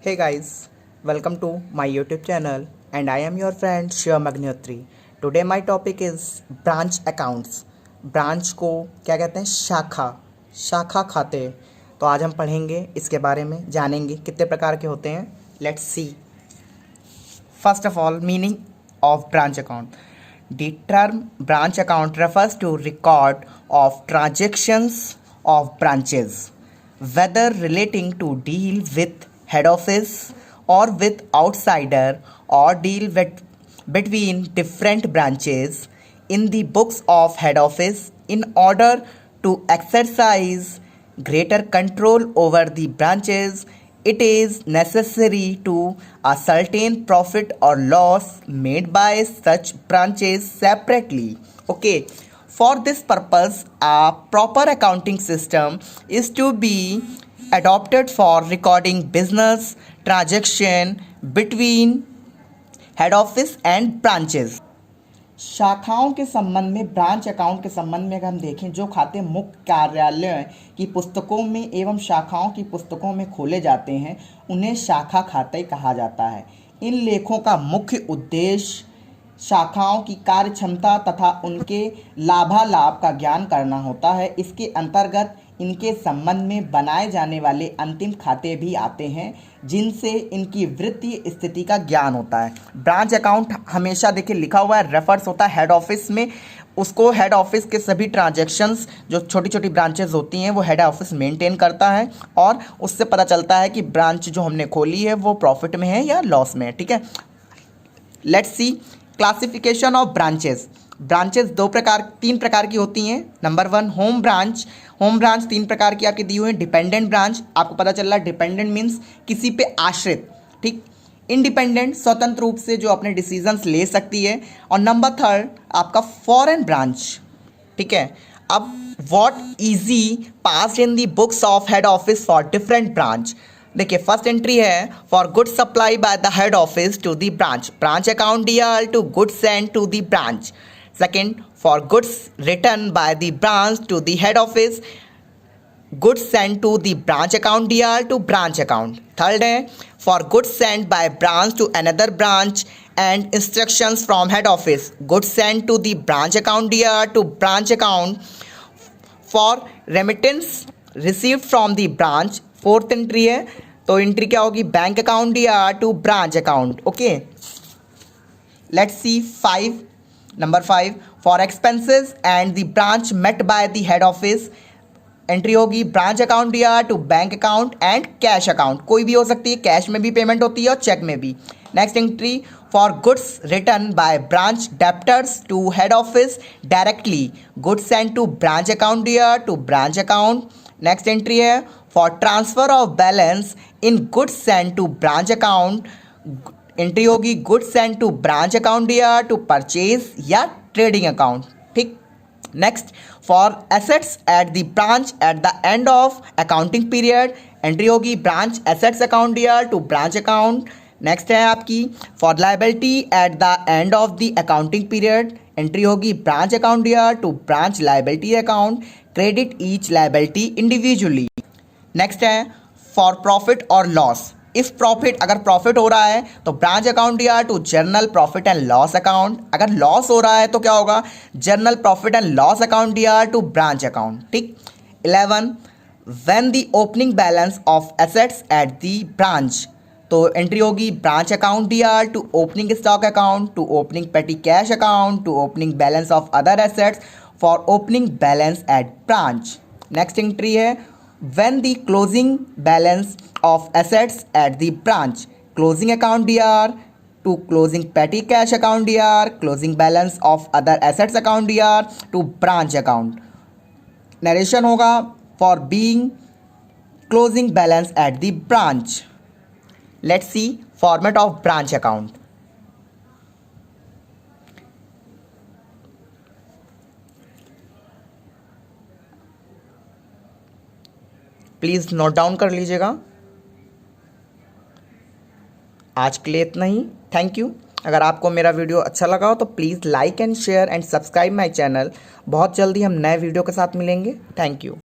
Hey guys, welcome to my YouTube channel and I am your friend Shivam Agnihotri. Today my topic is branch accounts. Branch को क्या कहते हैं? शाखा खाते। तो आज हम पढ़ेंगे इसके बारे में, जानेंगे कितने प्रकार के होते हैं। Let's see. First of all, meaning of branch account. The term branch account refers to record of transactions of branches, whether relating to deal with head office or with outsider, or deal with between different branches in the books of head office in order to exercise greater control over the branches. It is necessary to ascertain profit or loss made by such branches separately. Okay. For this purpose, a proper accounting system is to be adopted for recording business transaction between head office and branches. शाखाओं के संबंध में, branch account के संबंध में अगर हम देखें, जो खाते मुख्य कार्यालय की पुस्तकों में एवं शाखाओं की पुस्तकों में खोले जाते हैं उन्हें शाखा खाते कहा जाता है. इन लेखों का मुख्य उद्देश्य शाखाओं की कार्य क्षमता तथा उनके लाभालाभ का ज्ञान करना होता है. इसके अंतर्गत इनके संबंध में बनाए जाने वाले अंतिम खाते भी आते हैं जिनसे इनकी वित्तीय स्थिति का ज्ञान होता है. ब्रांच अकाउंट हमेशा देखिए लिखा हुआ है, रेफर्स होता है हेड ऑफिस में. उसको हेड ऑफिस के सभी ट्रांजैक्शंस जो छोटी छोटी ब्रांचेस होती हैं वो हेड ऑफिस मेंटेन करता है और उससे पता चलता है कि ब्रांच जो हमने खोली है वो प्रॉफिट में है या लॉस में है. ठीक है. Let's see classification of branches. Branches तीन प्रकार की होती हैं. Number 1, home branch. Home branch 3 प्रकार की आपकी दी हुई है. डिपेंडेंट ब्रांच, आपको पता चल रहा है डिपेंडेंट मीन्स किसी पे आश्रित. ठीक. इंडिपेंडेंट, स्वतंत्र रूप से जो अपने डिसीजंस ले सकती है. और नंबर 3 आपका फॉरेन ब्रांच. ठीक है. अब what is passed in the books of head office for different branch. देखिए फर्स्ट एंट्री है for good supply by the head office to the branch account DR to good send to the branch. Second, for goods written by the branch to the head office, goods sent to the branch account DR to branch account. Third है for goods sent by branch to another branch and instructions from head office, goods sent to the branch account DR to branch account. For remittance received from the branch, fourth entry है. तो entry क्या होगी? Bank account DR to branch account. Okay. Let's see 5. Number 5, for expenses and the branch met by the head office, entry होगी branch account DR to bank account and cash account. कोई भी हो सकती है, cash में भी payment होती है और चेक में भी. Next entry for goods return by branch debtors to head office directly, goods send to branch account DR to branch account. Next entry है for transfer of balance in goods send to branch account, entry होगी goods send to branch account DR to purchase या trading account. ठीक. Next for assets at the branch at the end of accounting period, entry होगी branch assets account DR to branch account. Next है आपकी for liability at the end of the accounting period, entry होगी branch account DR to branch liability account. Credit each liability individually. Next है for profit और loss. If profit, अगर profit हो रहा है तो branch account DR to journal profit and loss account. अगर loss हो रहा है तो क्या होगा? Journal profit and loss account DR to branch account. ठीक. 11, when the opening balance of assets at the branch, तो एंट्री होगी branch account DR to opening stock account to opening petty cash account to opening balance of other assets for opening balance at branch. Next entry है when the closing balance of assets at the branch, closing account DR to closing petty cash account DR, closing balance of other assets account DR to branch account. Narration होगा for being closing balance at the branch. Let's see format of branch account. Please note down कर लीजिएगा. आज के लिए इतना ही. Thank you. अगर आपको मेरा वीडियो अच्छा लगा हो तो please like and share and subscribe my channel. बहुत जल्दी हम नए वीडियो के साथ मिलेंगे. Thank you.